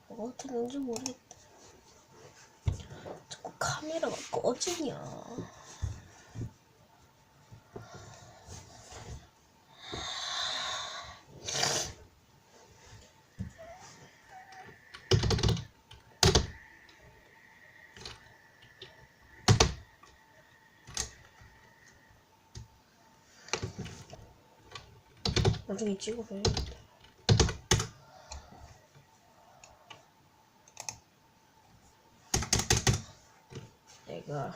뭐가 되는지 모르겠다. 자꾸 카메라가 꺼지냐. 나중에 찍어봐야겠다. 내가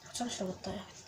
화장실 갔다 와야겠다.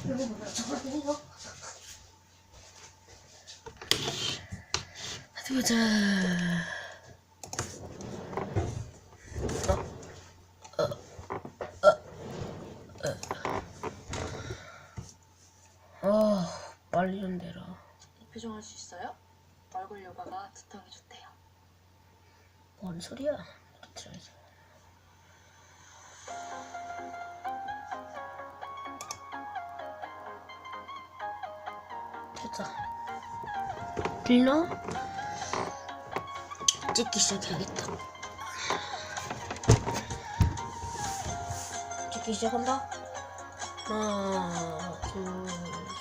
이거 뭐야? 저거 이거? 어디 보자. 빨리 좀 내라. 이 표정 할 수 있어요? 얼굴 요가가 두통이 좋대요. 뭔 소리야? 들어야지. 됐다. 빌려? 찍기 시작해야겠다. 찍기 시작한다. 하나, 둘,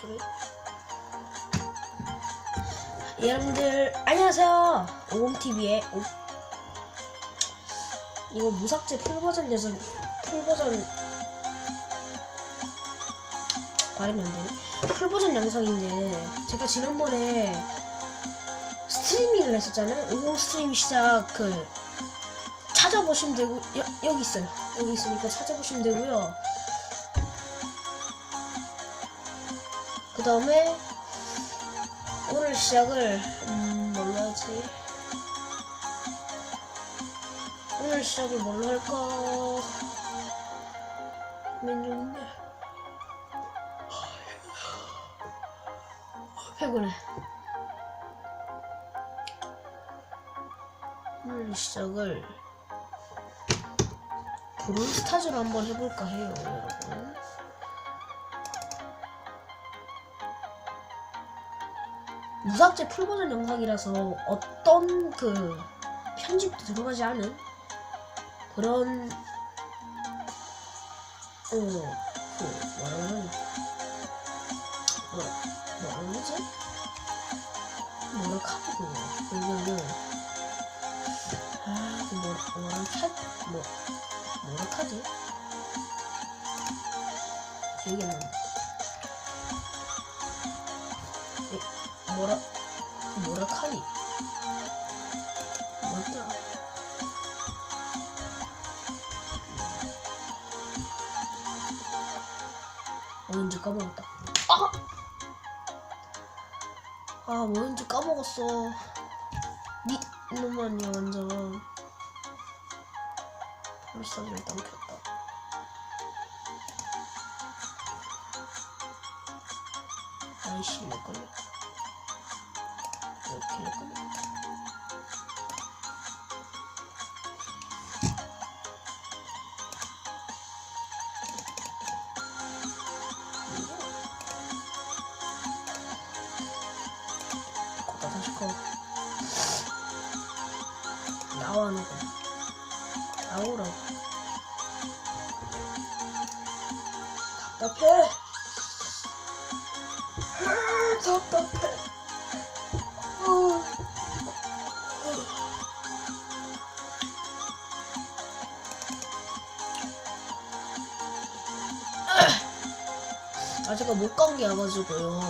셋. 여러분들 안녕하세요. 오공TV의 이거 무삭제 풀버전 발음이 안 되네. 풀버전 영상인데 제가 지난번에 스트리밍을 했었잖아요. 오공 스트림 시작 찾아보시면 되고 여기 있어요. 여기 있으니까 찾아보시면 되고요. 그 다음에 오늘 시작을 뭘로 하지? 오늘 시작을 뭘로 할까? 고민 중인데 피곤해. 오늘 시작을 브롤스타즈로 한번 해볼까 해요, 여러분. 무삭제 풀버전 영상이라서 어떤 그 편집도 들어가지 않은 그런 뭐라 그러지? 뭐라 카드 그거 뭐라 카드? 기억이 안 난다. 뭐라 카니? 뭐였더라? 뭐였는지 까먹었다. 뭐였는지 까먹었어. 이놈만요 완전. 벌써 일단 켰다. 아이씨 내 걸려. 이렇게 내 걸려. 거기다 다시 꺼. 나와 너가. 나오라고. 답답해. 답답해. 제가 못 간 게 와가지고요.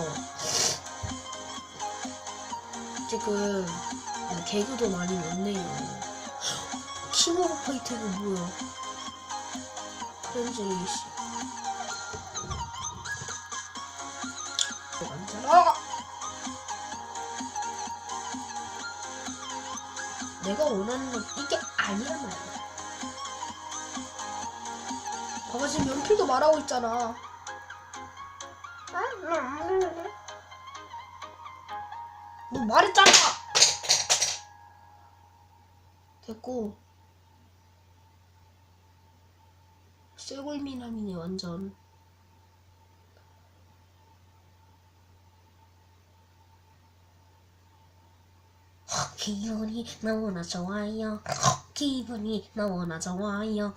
지금 개그도 많이 못 내요. 킹 오브 파이터가 뭐야? 프렌즈레이시. 내가 원하는 건 이게 아니란 말이야. 봐봐 지금 연필도 말하고 있잖아. 너 말했잖아. 됐고. 쇠골미남이네 완전. 기분이 너무나 좋아요. 기분이 너무나 좋아요.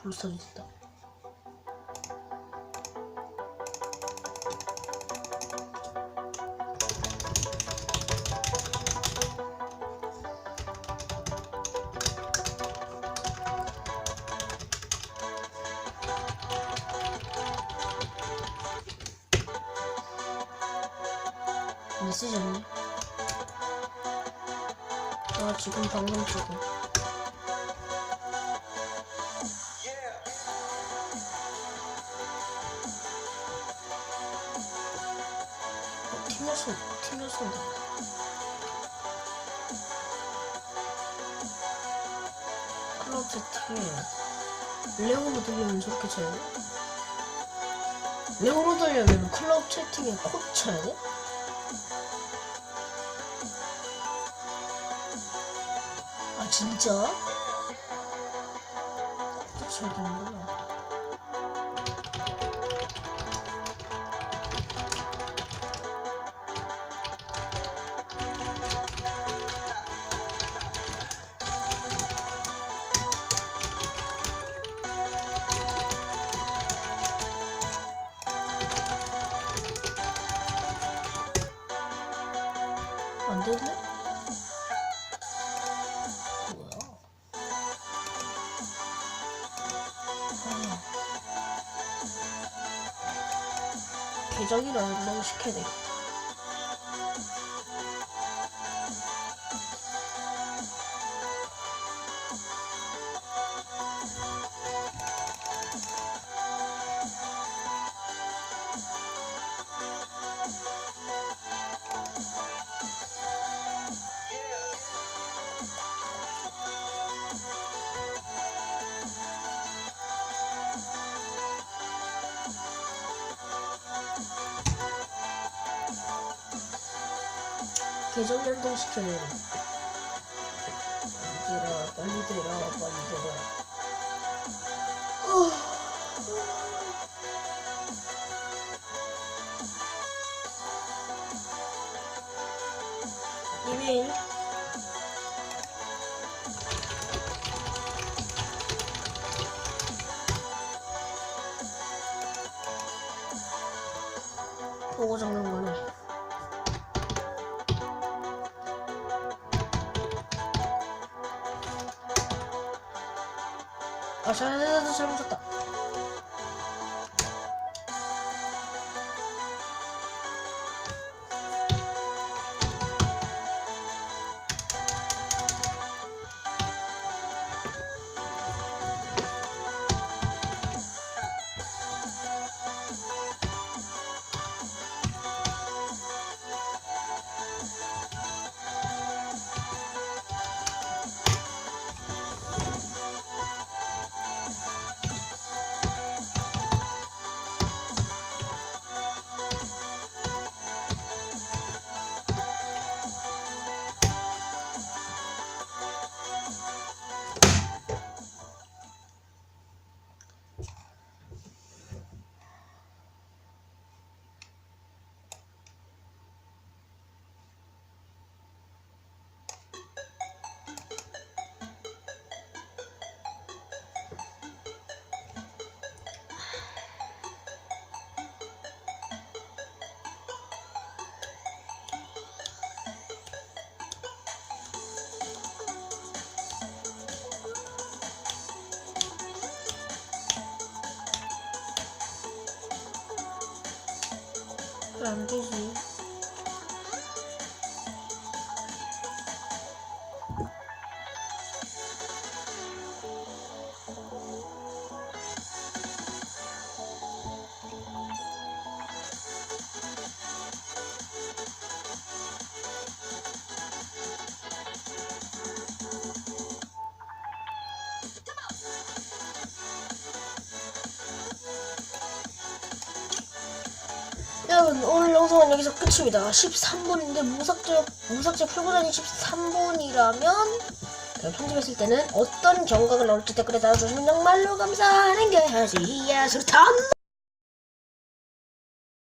벌써 됐다. 메시지 없네. 나 지금 방송 찍어. 팀렸어. 클럽 채팅에 레오로 들려면 저렇게 쳐야 돼? 레오로 들려면 클럽 채팅에 코 쳐야 돼? 아 진짜? 쳐야 되는구나. 안 되네? 뭐야? 계정이랑 연락을 시켜야 되겠다. 계정 연동시켜야 돼. 빨리 들어. 이메일. 보고 적는 거네. 잘못 쳤다. 그래 안 되지. 여러분 오늘 영상은 여기서 끝입니다. 13분인데 무삭제 풀버전이 13분이라면 편집했을 때는 어떤 경각을 넣을지 댓글에 달아주시면 정말로 감사하는 게 해야지. 예술탐!